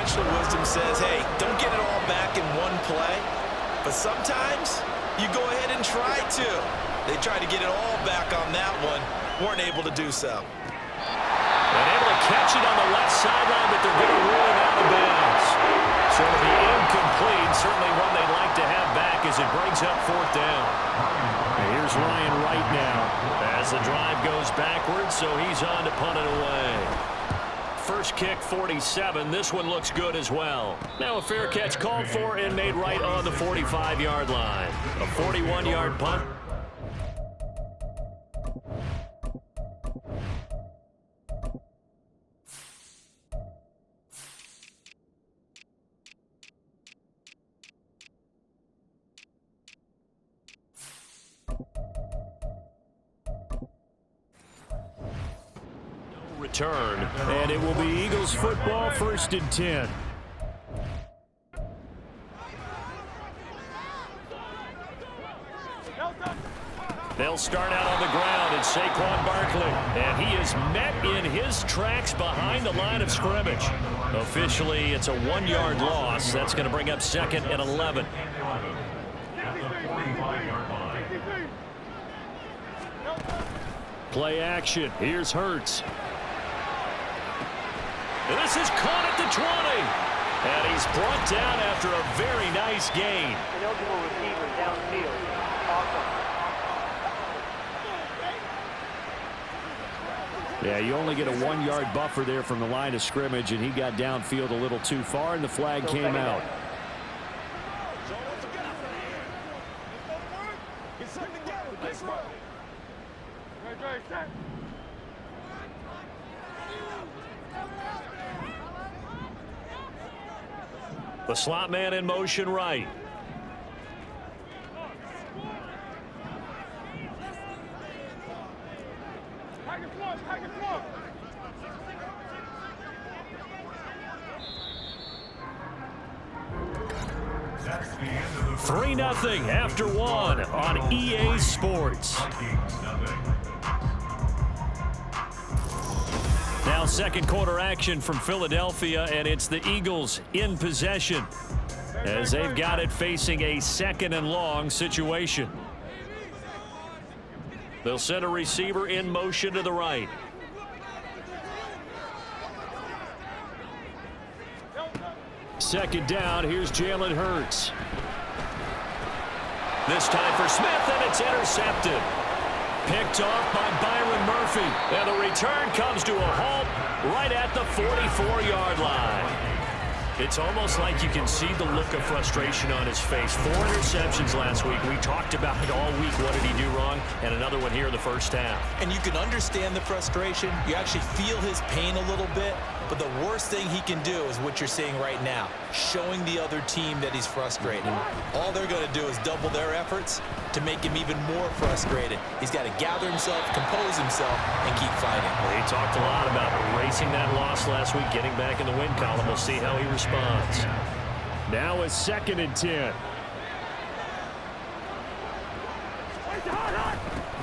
conventional wisdom says, hey, don't get it all back in one play. But sometimes you go ahead and try to. They tried to get it all back on that one. Weren't able to do so. And able to catch it on the left sideline, but they're going to rule it out of bounds. So it'll be incomplete. Certainly one they'd like to have back as it brings up fourth down. And here's Ryan Wright now as the drive goes backwards, so he's on to punt it away. First kick, 47. This one looks good as well. Now a fair catch called for and made right on the 45-yard line. A 41-yard punt. Return, and it will be Eagles football, 1st and 10. They'll start out on the ground, and Saquon Barkley, and he is met in his tracks behind the line of scrimmage. Officially, it's a 1-yard loss. That's going to bring up 2nd and 11. Play action. Here's Hurts. This is caught at the 20. And he's brought down after a very nice gain. An eligible receiver downfield. Awesome. Yeah, you only get a 1-yard buffer there from the line of scrimmage, and he got downfield a little too far, and the flag came out. The slot man in motion right. Three 3-0 after one on EA Sports. Now second quarter action from Philadelphia, and it's the Eagles in possession as they've got it facing a 2nd and long situation. They'll send a receiver in motion to the right. Second down, here's Jalen Hurts. This time for Smith, and it's intercepted. Picked off by Byron Murphy. And the return comes to a halt right at the 44-yard line. It's almost like you can see the look of frustration on his face. 4 interceptions last week. We talked about it all week. What did he do wrong? And another one here in the first half. And you can understand the frustration. You actually feel his pain a little bit. But the worst thing he can do is what you're seeing right now, showing the other team that he's frustrated. All they're going to do is double their efforts to make him even more frustrated. He's got to gather himself, compose himself, and keep fighting. Well, he talked a lot about erasing that loss last week, getting back in the win column. We'll see how he responds. Now a 2nd and 10.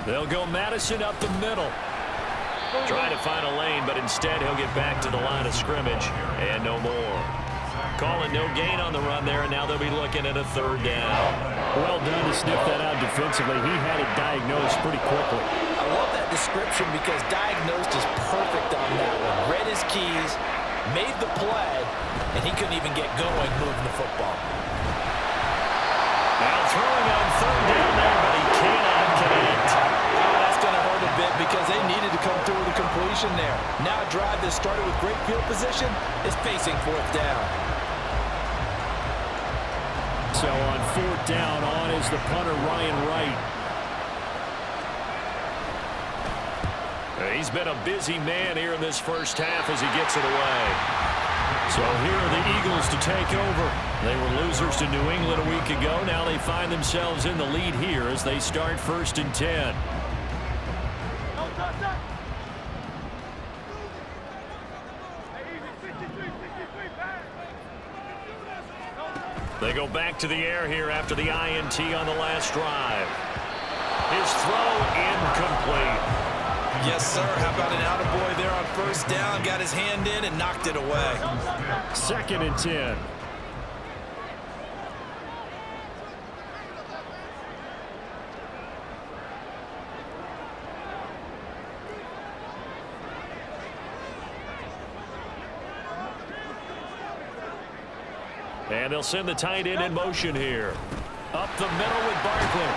They'll go Madison up the middle. Trying to find a lane, but instead he'll get back to the line of scrimmage and no more. Calling no gain on the run there, and now they'll be looking at a 3rd down. Well done to sniff that out defensively. He had it diagnosed pretty quickly. I love that description because diagnosed is perfect on that one. Read his keys, made the play, and he couldn't even get going moving the football. Now throwing on 3rd down there, but he cannot connect. That's going to hurt a bit because they needed to come through with a completion there. Now a drive that started with great field position is facing 4th down. So on 4th down, on is the punter, Ryan Wright. He's been a busy man here in this first half as he gets it away. So here are the Eagles to take over. They were losers to New England a week ago. Now they find themselves in the lead here as they start 1st and 10. They go back to the air here after the INT on the last drive. His throw incomplete. Yes, sir. How about an attaboy there on first down? Got his hand in and knocked it away. 2nd and 10. And they'll send the tight end in motion here. Up the middle with Barkley.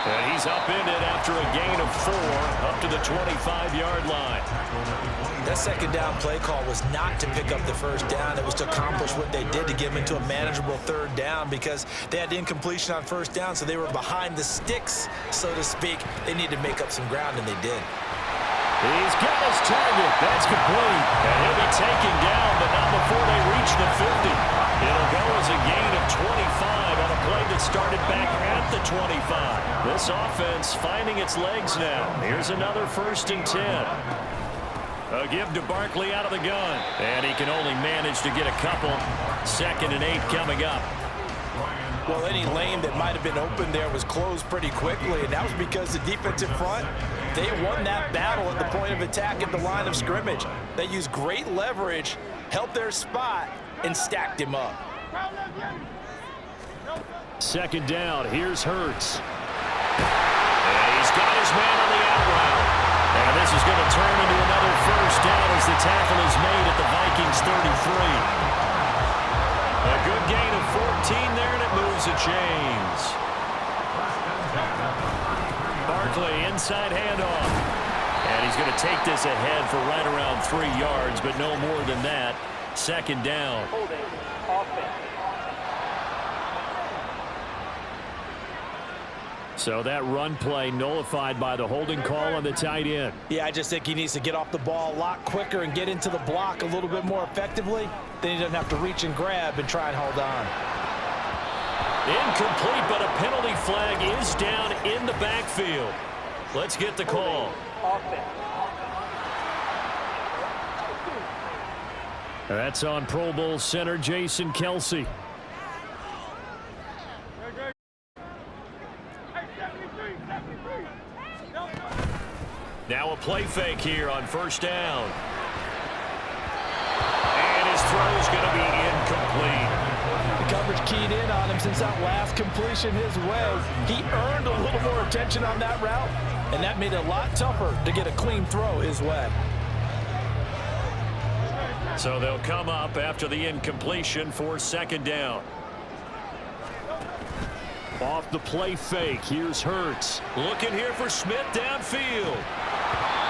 And he's upended after a gain of 4 up to the 25-yard line. That second down play call was not to pick up the first down. It was to accomplish what they did to get them into a manageable 3rd down because they had incompletion on first down, so they were behind the sticks, so to speak. They needed to make up some ground, and they did. He's got his target. That's complete. And he'll be taken down, but not before they reach the 50. It'll go as a gain of 25 on a play that started back at the 25. This offense finding its legs now. Here's another 1st and 10. A give to Barkley out of the gun. And he can only manage to get a couple. 2nd and 8 coming up. Well, any lane that might have been open there was closed pretty quickly, and that was because the defensive front, they won that battle at the point of attack at the line of scrimmage. They used great leverage, held their spot, and stacked him up. 2nd down. Here's Hurts. And he's got his man on the out route. And this is going to turn into another 1st down as the tackle is made at the Vikings 33. A good gain of 14 there, and it moves the chains. Barkley, inside handoff. And he's going to take this ahead for right around 3 yards, but no more than that. 2nd down. Holding. Offense. So that run play nullified by the holding call on the tight end. Yeah, I just think he needs to get off the ball a lot quicker and get into the block a little bit more effectively. Then he doesn't have to reach and grab and try and hold on. Incomplete, but a penalty flag is down in the backfield. Let's get the call. Offense. That's on Pro Bowl center Jason Kelce. Now a play fake here on 1st down. And his throw is going to be incomplete. The coverage keyed in on him since that last completion his way. He earned a little more attention on that route, and that made it a lot tougher to get a clean throw his way. So they'll come up after the incompletion for 2nd down. Off the play fake, here's Hurts. Looking here for Smith downfield.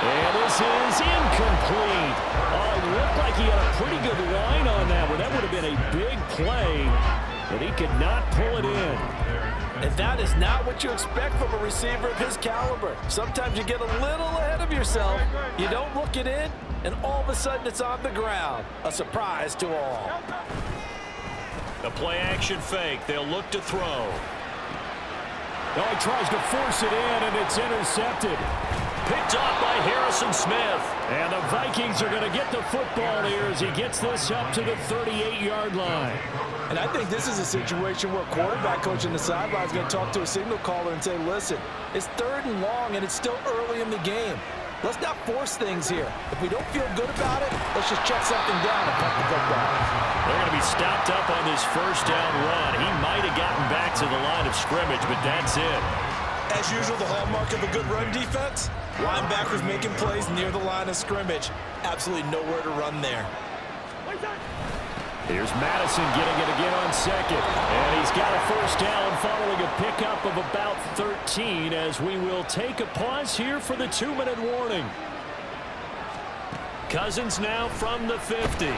And this is incomplete. Oh, it looked like he had a pretty good line on that one. That would have been a big play, but he could not pull it in. And that is not what you expect from a receiver of his caliber. Sometimes you get a little ahead of yourself. You don't look it in, and all of a sudden it's on the ground. A surprise to all. A play action fake. They'll look to throw. Oh, he tries to force it in, and it's intercepted. Picked off by Harrison Smith. And the Vikings are going to get the football here as he gets this up to the 38-yard line. And I think this is a situation where a quarterback coach on the sideline is going to talk to a signal caller and say, listen, it's 3rd and long, and it's still early in the game. Let's not force things here. If we don't feel good about it, let's just check something down and punt the football. They're going to be stopped up on this 1st down run. He might have gotten back to the line of scrimmage, but that's it. As usual, the hallmark of a good run defense, linebackers making plays near the line of scrimmage. Absolutely nowhere to run there. Here's Madison getting it again on 2nd. And he's got a 1st down following a pickup of about 13 as we will take a pause here for the 2-minute warning. Cousins now from the 50.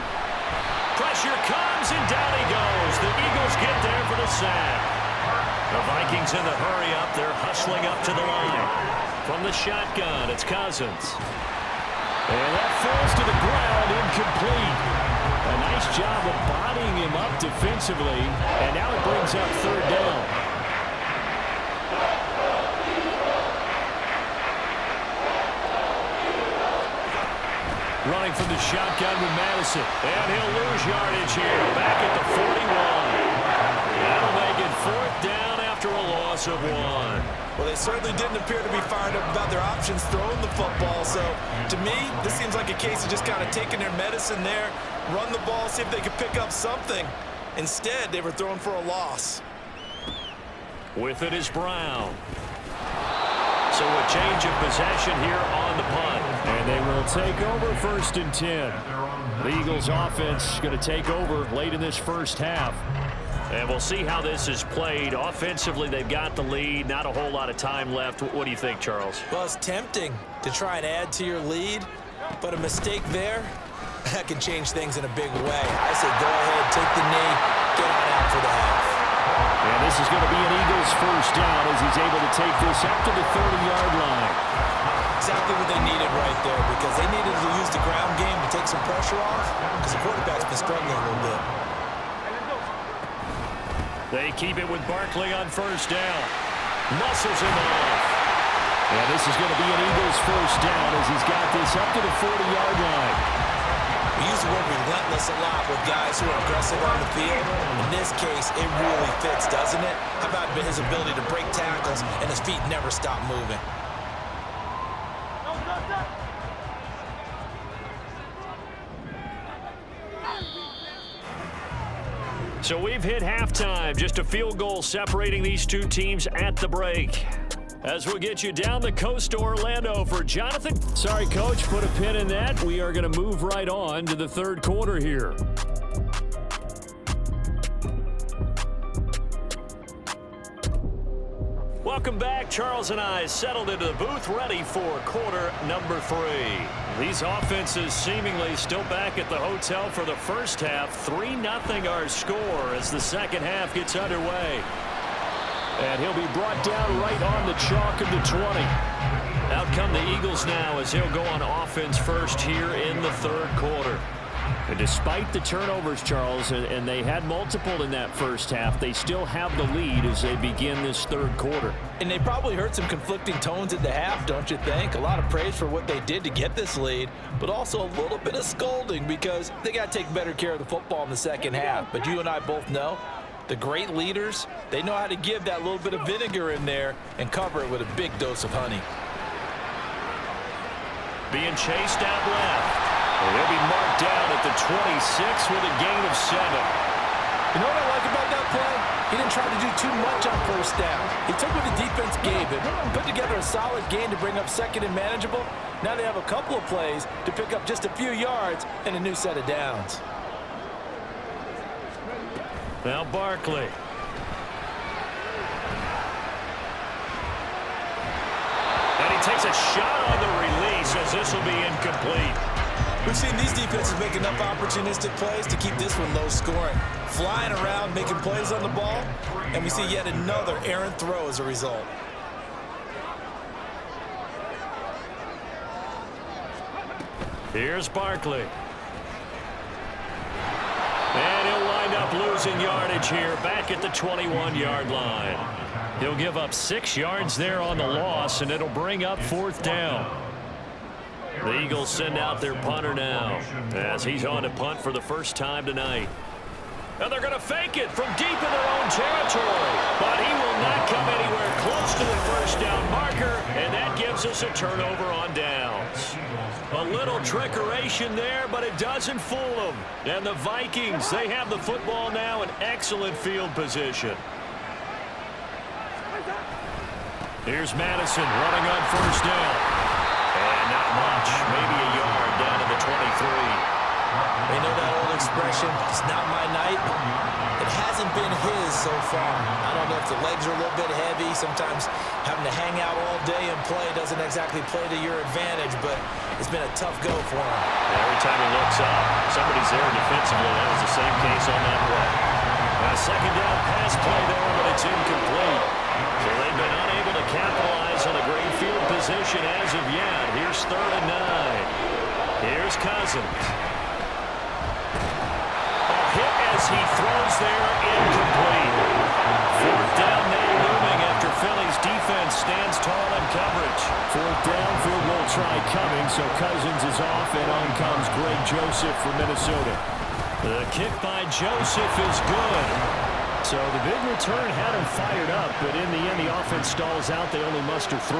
Pressure comes and down he goes. The Eagles get there for the sack. The Vikings in the hurry up. They're hustling up to the line. From the shotgun, it's Cousins. And that falls to the ground, incomplete. A nice job of bodying him up defensively. And now it brings up 3rd down. Running from the shotgun with Madison. And he'll lose yardage here. Back at the 41. That'll make it 4th down after a loss loss of 1. Well, they certainly didn't appear to be fired up about their options throwing the football. So, to me, this seems like a case of just kind of taking their medicine there, run the ball, see if they could pick up something. Instead, they were throwing for a loss. With it is Brown. So a change of possession here on the punt. And they will take over 1st and 10. The Eagles offense going to take over late in this first half. And we'll see how this is played. Offensively, they've got the lead. Not a whole lot of time left. What do you think, Charles? Well, it's tempting to try and add to your lead, but a mistake there, that can change things in a big way. I say go ahead, take the knee, get on out for the half. And this is going to be an Eagles first down as he's able to take this up to the 30-yard line. Exactly what they needed right there, because they needed to use the ground game to take some pressure off, because the quarterback's been struggling a little bit. They keep it with Barkley on 1st down. Muscles him off. And this is going to be an Eagles first down as he's got this up to the 40-yard line. We use the word relentless a lot with guys who are aggressive on the field. In this case, it really fits, doesn't it? How about his ability to break tackles and his feet never stop moving? So we've hit halftime. Just a field goal separating these two teams at the break. As we'll get you down the coast to Orlando for Jonathan. Sorry, Coach, put a pin in that. We are going to move right on to the 3rd quarter here. Welcome back. Charles and I settled into the booth ready for quarter number 3. These offenses seemingly still back at the hotel for the first half. 3-0 our score as the second half gets underway. And he'll be brought down right on the chalk of the 20. Out come the Eagles now as he'll go on offense first here in the 3rd quarter. And despite the turnovers, Charles, and they had multiple in that first half, they still have the lead as they begin this 3rd quarter. And they probably heard some conflicting tones at the half, don't you think? A lot of praise for what they did to get this lead, but also a little bit of scolding because they got to take better care of the football in the second half. But you and I both know the great leaders, they know how to give that little bit of vinegar in there and cover it with a big dose of honey. Being chased out left. And he'll be marked down at the 26 with a gain of 7. You know what I like about that play? He didn't try to do too much on 1st down. He took what the defense gave him, put together a solid gain to bring up 2nd and manageable. Now they have a couple of plays to pick up just a few yards and a new set of downs. Now Barkley. And he takes a shot on the release as this will be incomplete. We've seen these defenses make enough opportunistic plays to keep this one low scoring. Flying around, making plays on the ball, and we see yet another errant throw as a result. Here's Barkley. And he'll wind up losing yardage here back at the 21-yard line. He'll give up 6 yards there on the loss, and it'll bring up 4th down. The Eagles send out their punter now as he's on to punt for the first time tonight. And they're going to fake it from deep in their own territory. But he will not come anywhere close to the first down marker, and that gives us a turnover on downs. A little trickeration there, but it doesn't fool them. And the Vikings, they have the football now in excellent field position. Here's Madison running on 1st down. And not much, maybe a yard down to the 23. They know that old expression, it's not my night. It hasn't been his so far. I don't know if the legs are a little bit heavy. Sometimes having to hang out all day and play doesn't exactly play to your advantage, but it's been a tough go for him. Every time he looks up, somebody's there defensively. That was the same case on that play. A 2nd down pass play there, but it's incomplete. So they've been unable to capitalize on a great field position as of yet. Here's 3rd and 9. Here's Cousins. Hit as he throws there, incomplete. 4th down now looming after Philly's defense stands tall in coverage. 4th down, field goal try coming, so Cousins is off, and on comes Greg Joseph for Minnesota. The kick by Joseph is good. So the big return had him fired up, but in the end, the offense stalls out. They only muster 3.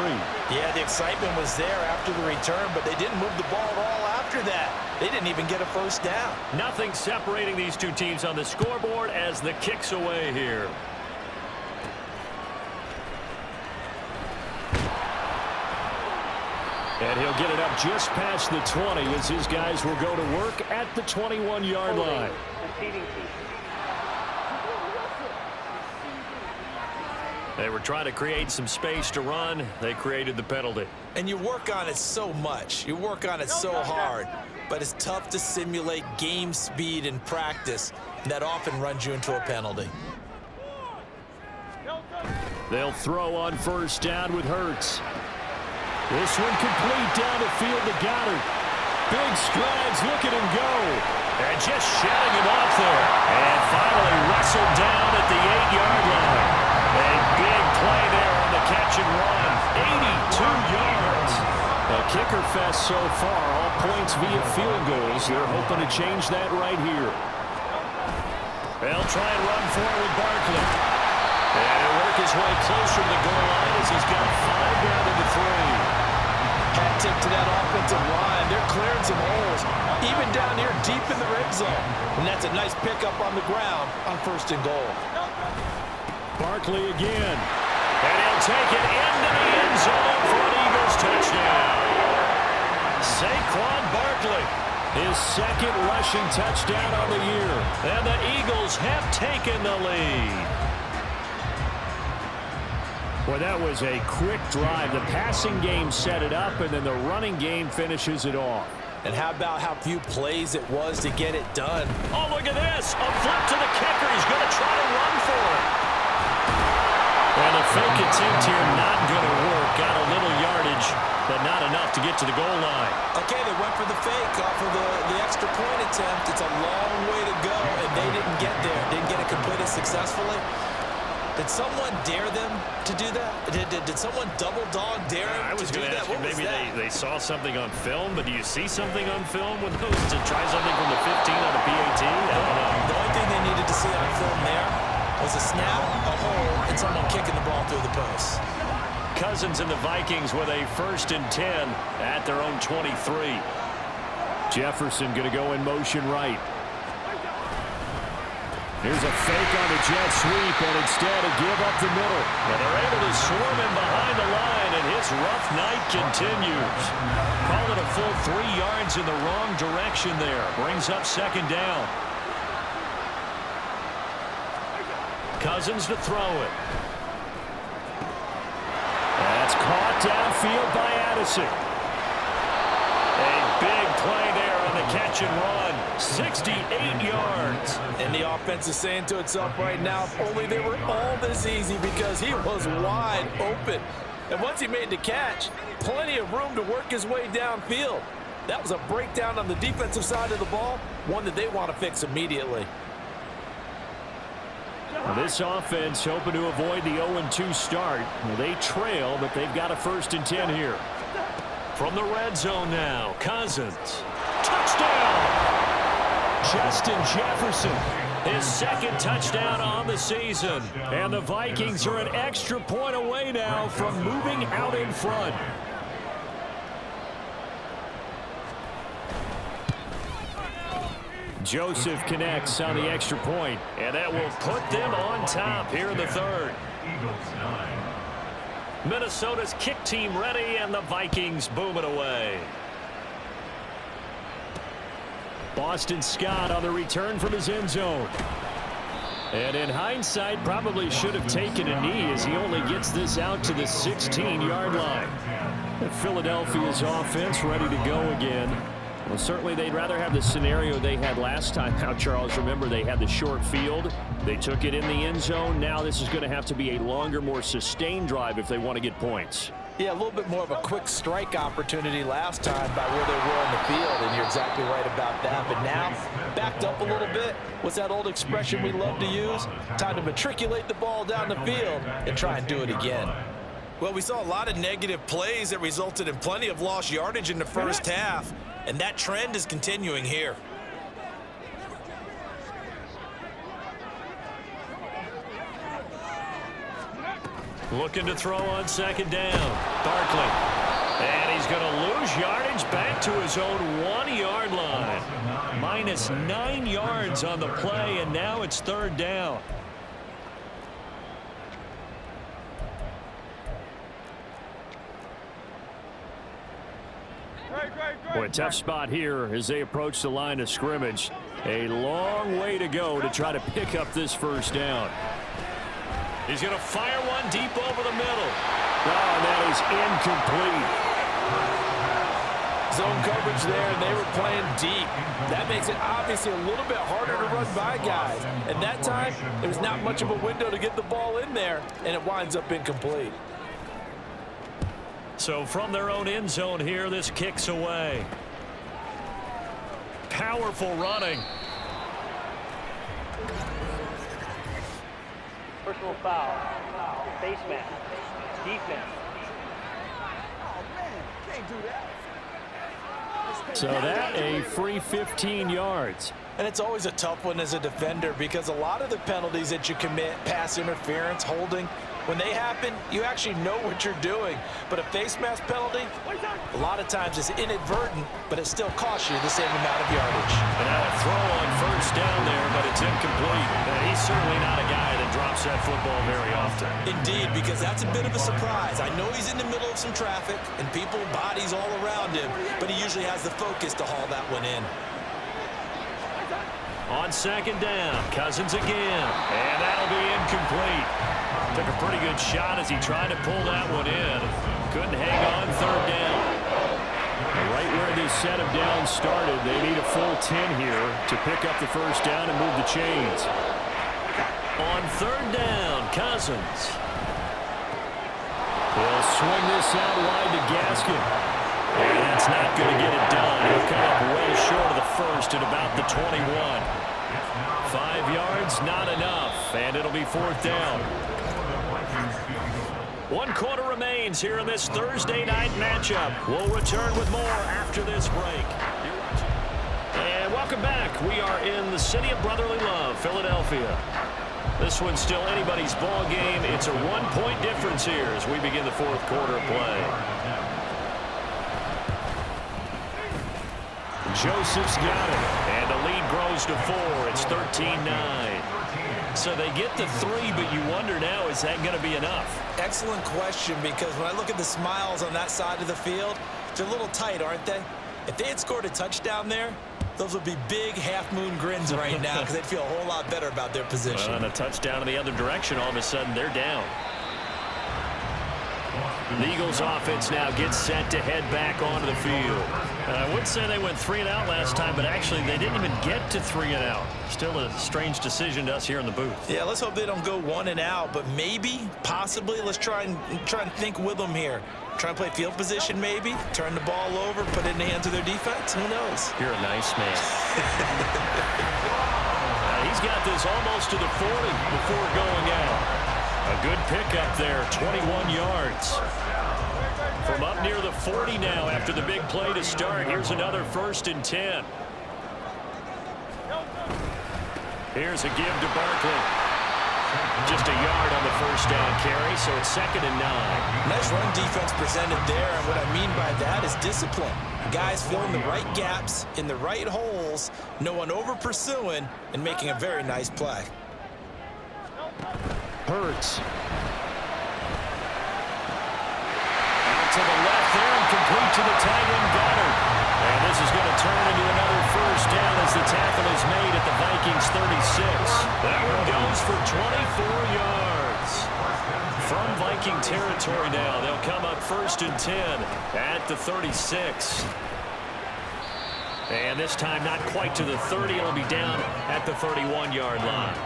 Yeah, the excitement was there after the return, but they didn't move the ball at all after that. They didn't even get a first down. Nothing separating these two teams on the scoreboard as the kick's away here. And he'll get it up just past the 20 as his guys will go to work at the 21-yard line. They were trying to create some space to run. They created the penalty. And you work on it so much. You work on it so hard. But it's tough to simulate game speed in practice. And that often runs you into a penalty. They'll throw on first down with Hurts. This one complete down the field to Goddard. Big strides. Look at him go. And just shutting him off there. And finally wrestled down at the 8-yard line. A big play there on the catch and run. 82 yards. A kicker fest so far. All points via field goals. They're hoping to change that right here. They'll try and run forward with Barkley. And he'll work his way closer to the goal line as he's got 5 down to the 3. Hat tip to that offensive line. They're clearing some holes, even down here deep in the red zone. And that's a nice pickup on the ground on 1st and goal. Barkley again. And he'll take it into the end zone for an Eagles touchdown. Saquon Barkley. His 2nd rushing touchdown on the year. And the Eagles have taken the lead. Well, that was a quick drive. The passing game set it up, and then the running game finishes it off. And how about how few plays it was to get it done? Oh, look at this. A flip to the kicker. He's going to try to run for it. And a fake attempt here not going to work. Got a little yardage, but not enough to get to the goal line. Okay, they went for the fake off of the extra point attempt. It's a long way to go, and they didn't get there. Didn't get it completed successfully. Did someone dare them to do that? Did someone double dog dare them I was to do going to that? ask you, What was maybe that? they saw something on film, but do you see something on film with those to try something from the 15 on the PAT? I don't know. The only thing they needed to see on film there was a snap, a hole, and someone kicking the ball through the post. Cousins and the Vikings with a 1st and 10 at their own 23. Jefferson going to go in motion right. Here's a fake on the jet sweep, and instead a give up the middle. And they're able to swarm him behind the line, and his rough night continues. Call it a full 3 yards in the wrong direction there. Brings up 2nd down. Cousins to throw it. That's caught downfield by Addison. A big play there on the catch and run. 68 yards. And the offense is saying to itself right now, if only they were all this easy, because he was wide open. And once he made the catch, plenty of room to work his way downfield. That was a breakdown on the defensive side of the ball, one that they want to fix immediately. Well, this offense hoping to avoid the 0-2 start. Well, they trail, but they've got a 1st and 10 here. From the red zone now, Cousins. Touchdown! Justin Jefferson. His 2nd touchdown on the season. And the Vikings are an extra point away now from moving out in front. Joseph connects on the extra point. And that will put them on top here in the 3rd. Minnesota's kick team ready, and the Vikings boom it away. Boston Scott on the return from his end zone. And in hindsight, probably should have taken a knee as he only gets this out to the 16-yard line. And Philadelphia's offense ready to go again. Well, certainly they'd rather have the scenario they had last time out, Charles. Remember, they had the short field. They took it in the end zone. Now this is going to have to be a longer, more sustained drive if they want to get points. Yeah, a little bit more of a quick strike opportunity last time by where they were on the field, and you're exactly right about that. But now, backed up a little bit. What's that old expression we love to use? Time to matriculate the ball down the field and try and do it again. Well, we saw a lot of negative plays that resulted in plenty of lost yardage in the first half, and that trend is continuing here. Looking to throw on second down. Barkley. And he's going to lose yardage back to his own 1-yard line. Minus 9 yards on the play, and now it's third down. Boy, tough spot here as they approach the line of scrimmage. A long way to go to try to pick up this first down. He's going to fire one deep over the middle. Oh, that is incomplete. Zone coverage there, and they were playing deep. That makes it obviously a little bit harder to run by guys. And that time, there's not much of a window to get the ball in there, and it winds up incomplete. So from their own end zone here, this kicks away. Powerful running. Personal foul. Face mask. Defense. So that a free 15 yards. And it's always a tough one as a defender because a lot of the penalties that you commit, pass interference, holding, when they happen, you actually know what you're doing. But a face mask penalty, a lot of times it's inadvertent, but it still costs you the same amount of yardage. And now a throw on first down there, but it's incomplete. And he's certainly not a guy that drops that football very often. Indeed, because that's a bit of a surprise. I know he's in the middle of some traffic and people, bodies all around him, but he usually has the focus to haul that one in. On second down, Cousins again, and that'll be incomplete. Took a pretty good shot as he tried to pull that one in. Couldn't hang on third down. Right where this set of downs started, they need a full 10 here to pick up the first down and move the chains. On third down, Cousins. He'll swing this out wide to Gaskin. And that's not going to get it done. He'll come up well short of the first at about the 21. 5 yards, not enough, and it'll be fourth down. 1 quarter remains here in this Thursday night matchup. We'll return with more after this break. And welcome back. We are in the city of brotherly love, Philadelphia. This one's still anybody's ball game. It's a 1-point difference here as we begin the fourth quarter of play. Joseph's got it. And the lead grows to 4. It's 13-9. So they get the 3, but you wonder now, is that going to be enough? Excellent question, because when I look at the smiles on that side of the field, they're a little tight, aren't they? If they had scored a touchdown there, those would be big half-moon grins right now because they'd feel a whole lot better about their position. Well, and a touchdown in the other direction, all of a sudden they're down. The Eagles offense now gets set to head back onto the field. And I would say they went 3 and out last time, but actually they didn't even get to 3 and out. Still a strange decision to us here in the booth. Yeah, let's hope they don't go 1 and out, but maybe, possibly, let's try and think with them here. Try and play field position maybe, turn the ball over, put it in the hands of their defense. Who knows? You're a nice man. He's got this almost to the 40 before going out. A good pickup there, 21 yards. From up near the 40 now after the big play to start. Here's another 1st and 10. Here's a give to Barkley. Just a yard on the first down carry, so it's 2nd and 9. Nice run defense presented there, and what I mean by that is discipline. Guys filling the right gaps in the right holes, no one over pursuing, and making a very nice play. Hurts. Out to the left there and complete to the tight end Goddard. And this is going to turn into another first down as the tackle is made at the Vikings 36. That one goes for 24 yards. From Viking territory now, they'll come up 1st and 10 at the 36. And this time not quite to the 30. It'll be down at the 31-yard line.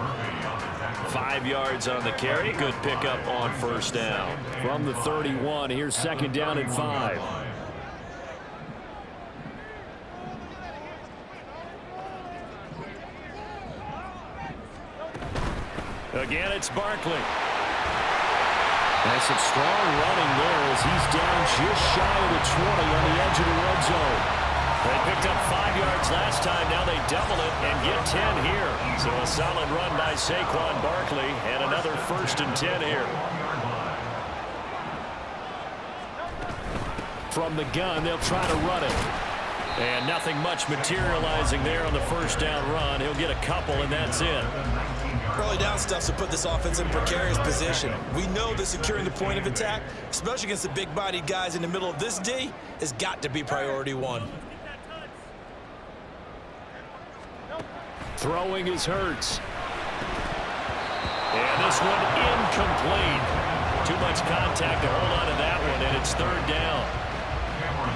5 yards on the carry. Good pickup on first down. From the 31, here's 2nd down and 5. Again, it's Barkley. And some strong running there as he's down just shy of the 20 on the edge of the red zone. They picked up 5 yards last time. Now they double it and get 10 here. So a solid run by Saquon Barkley and another 1st and 10 here. From the gun, they'll try to run it. And nothing much materializing there on the first down run. He'll get a couple, and that's it. Early down stuff to put this offense in a precarious position. We know that securing the point of attack, especially against the big-bodied guys in the middle of this D, has got to be priority one. Throwing is Hurts. And this one incomplete. Too much contact to hold on to that one, and it's third down.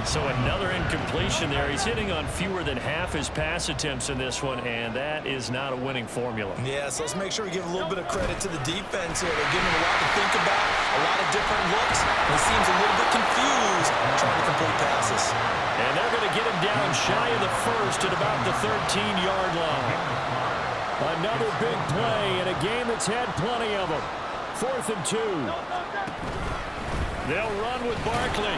So another incompletion there. He's hitting on fewer than half his pass attempts in this one, and that is not a winning formula. Yeah, so let's make sure we give a little bit of credit to the defense here. They're giving him a lot to think about, a lot of different looks, and he seems a little bit confused trying to complete passes. And they're going to get him down shy of the first at about the 13-yard line. Another big play in a game that's had plenty of them. 4th and 2. They'll run with Barkley.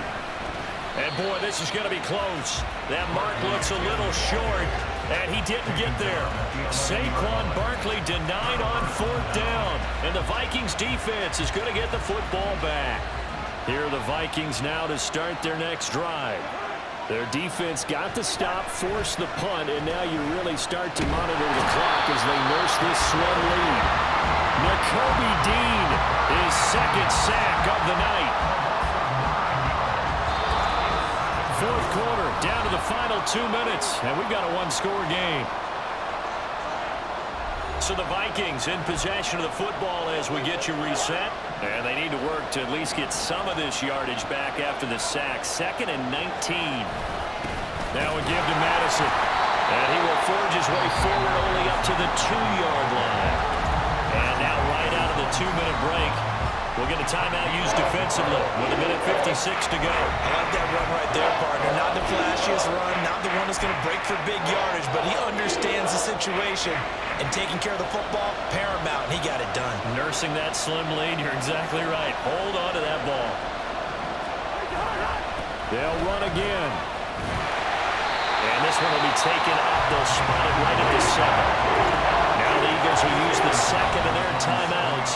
And, boy, this is going to be close. That mark looks a little short, and he didn't get there. Saquon Barkley denied on 4th down, and the Vikings defense is going to get the football back. Here are the Vikings now to start their next drive. Their defense got the stop, forced the punt, and now you really start to monitor the clock as they nurse this slim lead. Nakobe Dean, his second sack of the night. 4th quarter, down to the final 2 minutes, and we've got a one-score game. So the Vikings in possession of the football as we get you reset. And they need to work to at least get some of this yardage back after the sack. 2nd and 19. Now we give to Madison. And he will forge his way forward only up to the 2-yard line. And now right out of the 2-minute break, we'll get a timeout used defensively with 1:56 to go. I like that run right there, partner. Not the flashiest run, not the one that's going to break for big yardage, but he understands the situation, and taking care of the football, paramount, and he got it done. Nursing that slim lead, you're exactly right. Hold on to that ball. They'll run again. And this one will be taken up. They'll spot it right at the 7. Now the Eagles will use the second of their timeouts.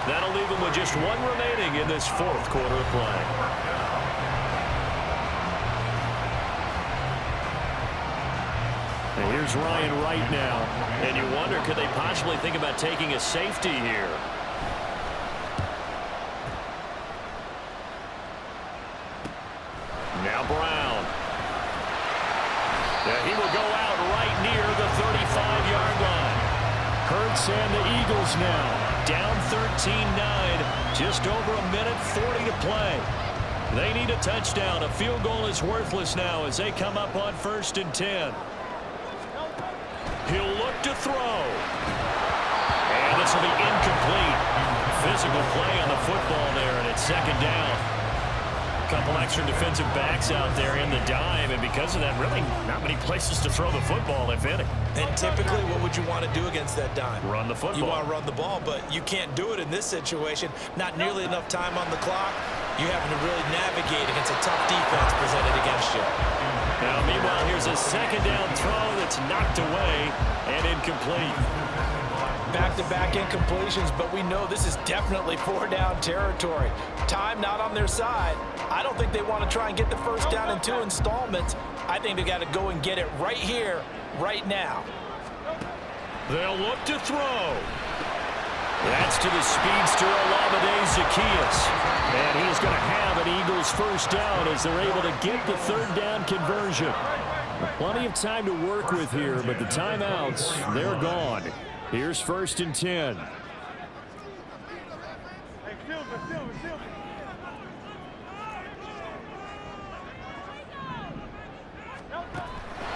That'll leave them with just one remaining in this 4th quarter of play. And here's Ryan Wright now. And you wonder, could they possibly think about taking a safety here? Now Brown. Yeah, he will go out right near the 35-yard line. Hurts and the Eagles now. Down 13-9, just over 1:40 to play. They need a touchdown. A field goal is worthless now as they come up on 1st and 10. He'll look to throw. And this will be incomplete. Physical play on the football there, and it's 2nd down. A couple extra defensive backs out there in the dime, and because of that, really not many places to throw the football, if any. And typically, what would you want to do against that dime? Run the football. You want to run the ball, but you can't do it in this situation. Not nearly enough time on the clock. You're having to really navigate against a tough defense presented against you. Now, meanwhile, here's a 2nd down throw that's knocked away and incomplete. Back-to-back incompletions, but we know this is definitely 4-down territory. Time not on their side. I don't think they want to try and get the first down in 2 installments. I think they got to go and get it right here, right now. They'll look to throw. That's to the speedster Olamide Zaccheaus. And he's going to have an Eagles first down as they're able to get the 3rd down conversion. Plenty of time to work with here, but the timeouts, they're gone. Here's 1st and 10.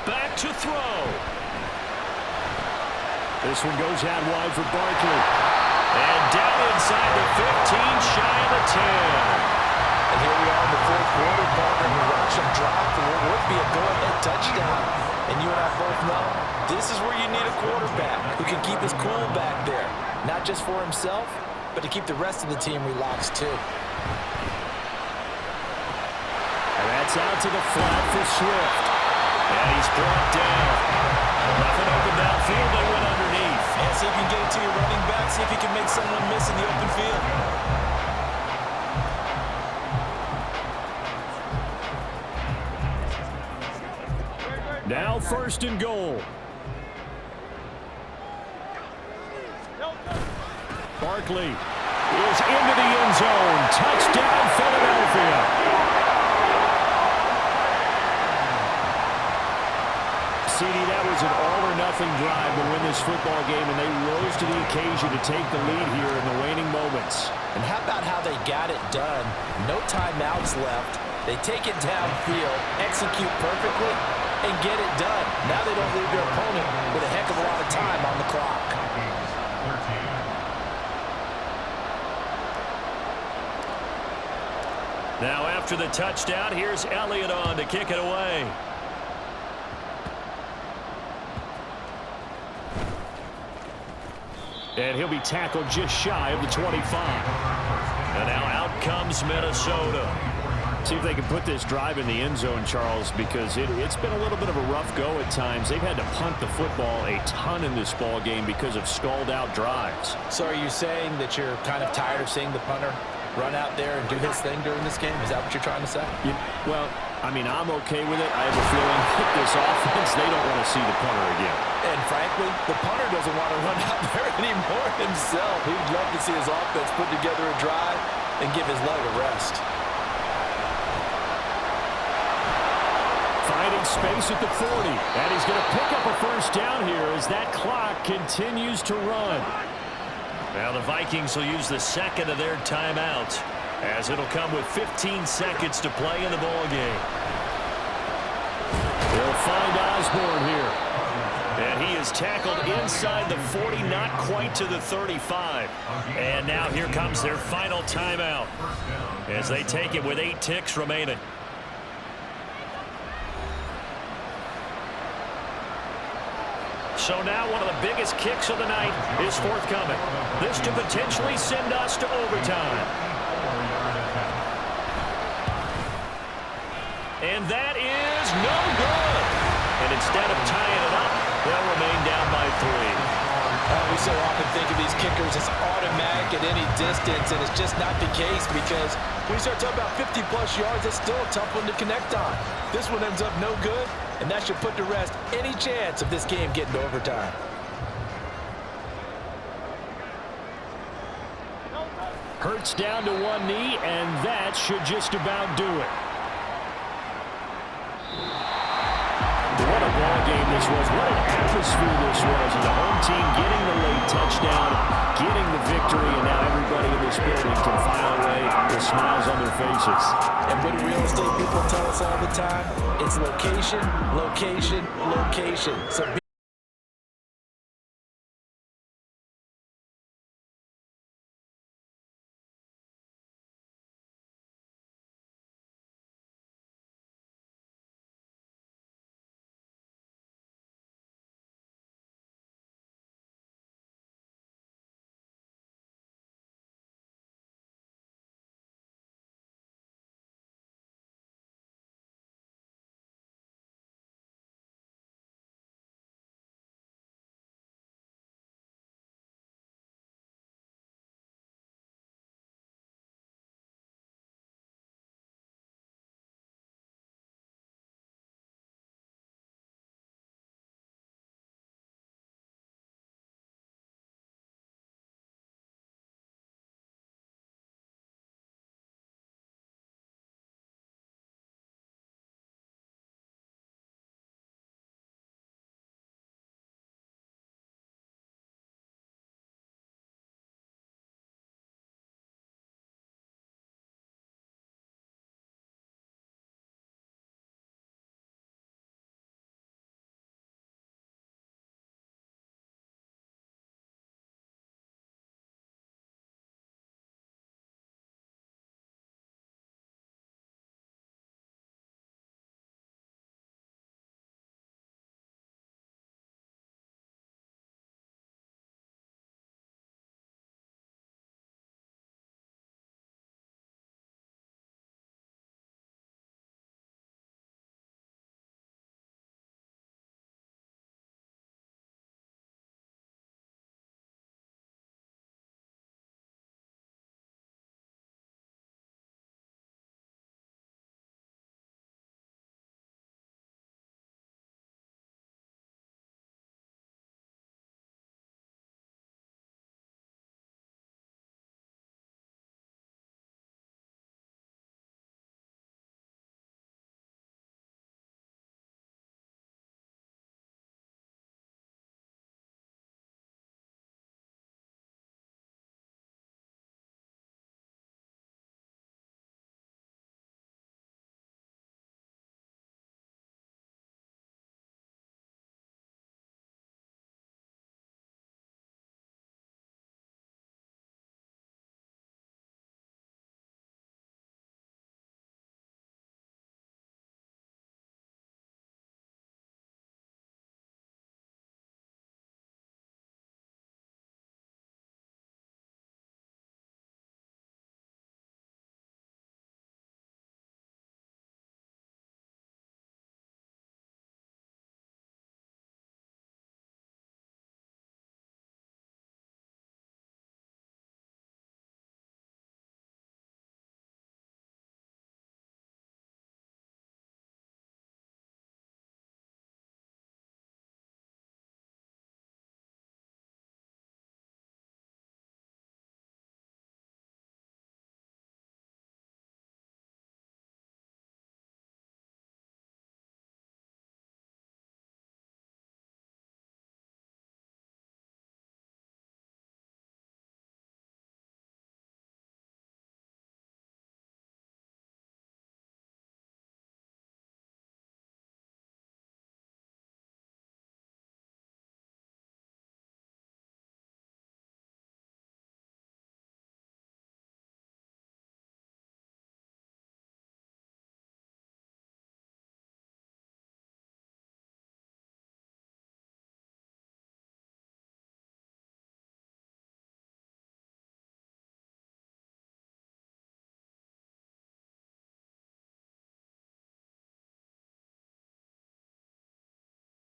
Back to throw. This one goes out wide for Barkley. And down inside the 15, shy of the 10. And here we are in the 4th quarter, partner. We watch them drop for what would be a go-ahead touchdown. And you and I both know this is where you need a quarterback who can keep his cool back there. Not just for himself, but to keep the rest of the team relaxed too. And that's out to the flat for Swift. And he's brought down. Nothing open downfield, they went underneath. And see if you can get it to your running back. See if you can make someone miss in the open field. Now 1st and goal. Barkley is into the end zone. Touchdown, Philadelphia. CD, that was an all-or-nothing drive to win this football game, and they rose to the occasion to take the lead here in the waning moments. And how about how they got it done? No timeouts left. They take it downfield, execute perfectly, and get it done. Now they don't leave their opponent with a heck of a lot of time on the clock. Now after the touchdown, here's Elliott on to kick it away. And he'll be tackled just shy of the 25. And now out comes Minnesota. See if they can put this drive in the end zone, Charles, because it's been a little bit of a rough go at times. They've had to punt the football a ton in this ball game because of stalled-out drives. So are you saying that you're kind of tired of seeing the punter run out there and do his thing during this game? Is that what you're trying to say? Well, I mean, I'm okay with it. I have a feeling with this offense, they don't want to see the punter again. And frankly, the punter doesn't want to run out there anymore himself. He'd love to see his offense put together a drive and give his leg a rest. Finding space at the 40. And he's going to pick up a 1st down here as that clock continues to run. Now the Vikings will use the 2nd of their timeouts, as it'll come with 15 seconds to play in the ball game. They'll find Osborne here. And he is tackled inside the 40, not quite to the 35. And now here comes their final timeout as they take it with 8 ticks remaining. So now one of the biggest kicks of the night is forthcoming. This to potentially send us to overtime. And that is no good. And instead of tying it up, they'll remain down by 3. We so often think of these kickers as automatic at any distance, and it's just not the case because when you start talking about 50-plus yards, it's still a tough one to connect on. This one ends up no good, and that should put to rest any chance of this game getting to overtime. Hurts down to one knee, and that should just about do it. What a ball game this was. What an atmosphere this was. And the home team getting the late touchdown, getting the victory, and now everybody in this building can file away with smiles on their faces. And what do real estate people tell us all the time? It's location, location, location. So